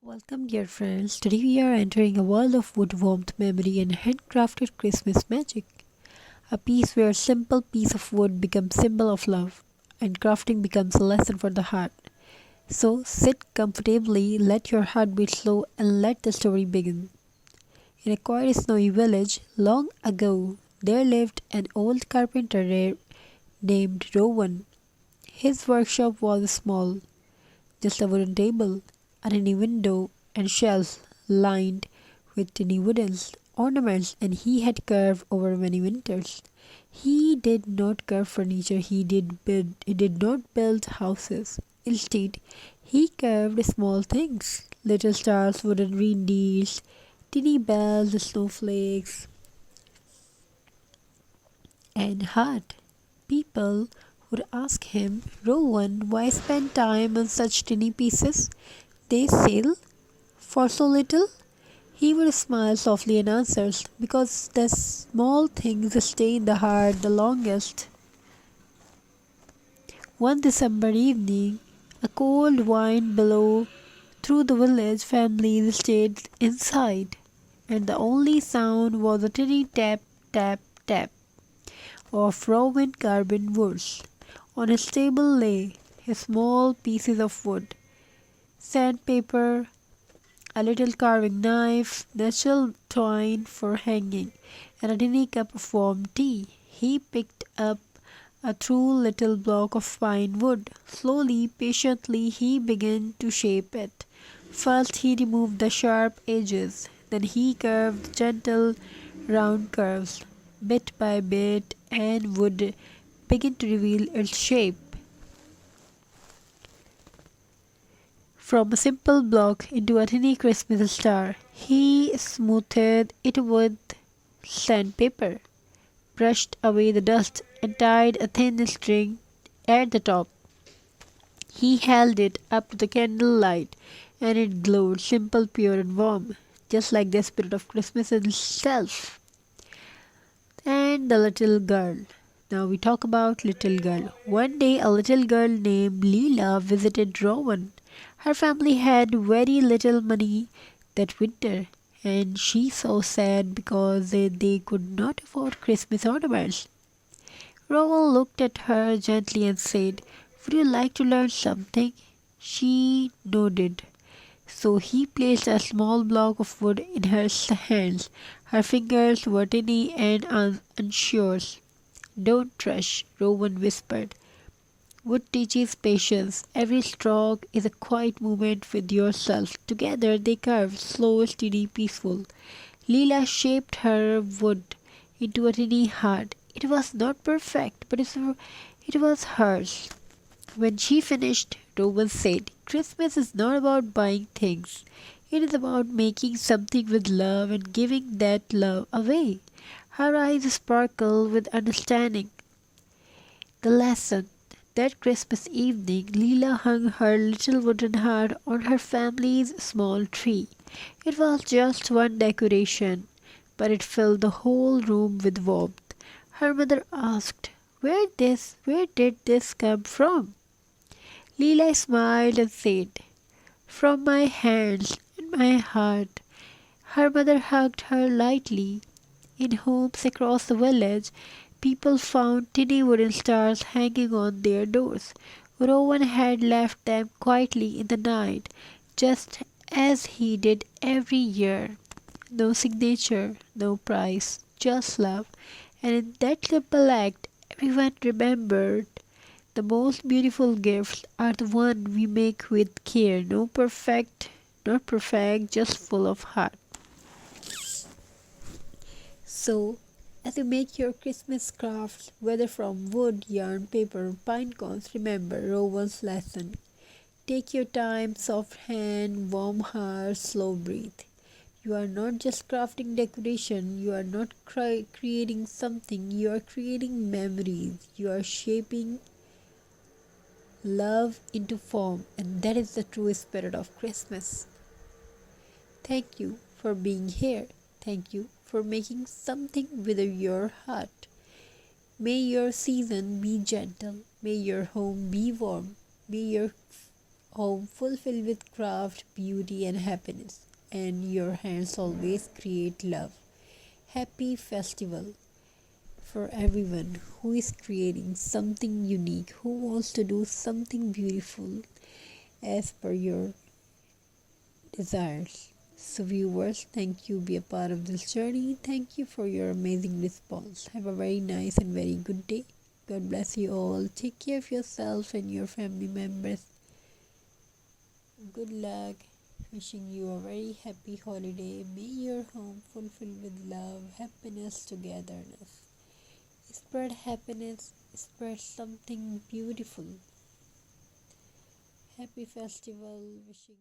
Welcome, dear friends. Today we are entering a world of wood warmth, memory, and handcrafted Christmas magic. A piece where a simple piece of wood becomes symbol of love, and crafting becomes a lesson for the heart. So sit comfortably, let your heart beat slow, and let the story begin. In a quiet snowy village, long ago, there lived an old carpenter named Rowan. His workshop was small, just a wooden table, a tiny window, and shelves lined with tiny wooden ornaments, and he had carved over many winters. He did not carve furniture, he did not build houses. Instead, he carved small things, little stars, wooden reindeers, tiny bells, snowflakes, and heart. People would ask him, Rowan, why spend time on such tiny pieces? They sell for so little? He would smile softly and answers, because the small things stay in the heart the longest. One December evening, a cold wind blew through the village. Families stayed inside, and the only sound was a tiny tap, tap, tap of Rowan carbon woods. On his table lay small pieces of wood, sandpaper, a little carving knife, natural twine for hanging, and a tiny cup of warm tea. He picked up a true little block of pine wood. Slowly, patiently, he began to shape it. First, he removed the sharp edges, then, he curved gentle, round curves. Bit by bit, and would begin to reveal its shape. From a simple block into a tiny Christmas star, he smoothed it with sandpaper, brushed away the dust, and tied a thin string at the top. He held it up to the candlelight, and it glowed simple, pure, and warm, just like the spirit of Christmas itself. And the little girl. Now we talk about little girl. One day a little girl named Leela visited Rowan. Her family had very little money that winter, and she so sad because they could not afford Christmas ornaments. Rowan looked at her gently and said, would you like to learn something? She nodded. So he placed a small block of wood in her hands. Her fingers were tiny and unsure. Don't rush, Rowan whispered. Wood teaches patience. Every stroke is a quiet moment with yourself. Together they carved, slow, steady, peaceful. Leela shaped her wood into a tiny heart. It was not perfect, but it was hers. When she finished, Rowan said, Christmas is not about buying things. It is about making something with love and giving that love away. Her eyes sparkled with understanding. The lesson. That Christmas evening, Leela hung her little wooden heart on her family's small tree. It was just one decoration, but it filled the whole room with warmth. Her mother asked, where did this come from? Leela smiled and said, from my hands and my heart. Her mother hugged her lightly. In homes across the village, people found tiny wooden stars hanging on their doors. Rowan had left them quietly in the night, just as he did every year. No signature, no price, just love. And in that simple act, everyone remembered the most beautiful gifts are the ones we make with care. Not perfect, just full of heart. So, as you make your Christmas crafts, whether from wood, yarn, paper, or pine cones, remember Rowan's lesson. Take your time, soft hand, warm heart, slow breathe. You are not just crafting decoration, you are not creating something, you are creating memories. You are shaping love into form, and that is the true spirit of Christmas. Thank you for being here. Thank you for making something with your heart. May your season be gentle. May your home be warm. May your home fulfilled with craft, beauty, and happiness. And your hands always create love. Happy festival for everyone who is creating something unique, who wants to do something beautiful as per your desires. So, viewers, thank you. Be a part of this journey. Thank you for your amazing response. Have a very nice and very good day. God bless you all. Take care of yourself and your family members. Good luck. Wishing you a very happy holiday. May your home fulfilled with love, happiness, togetherness. Spread happiness, spread something beautiful. Happy festival. Wishing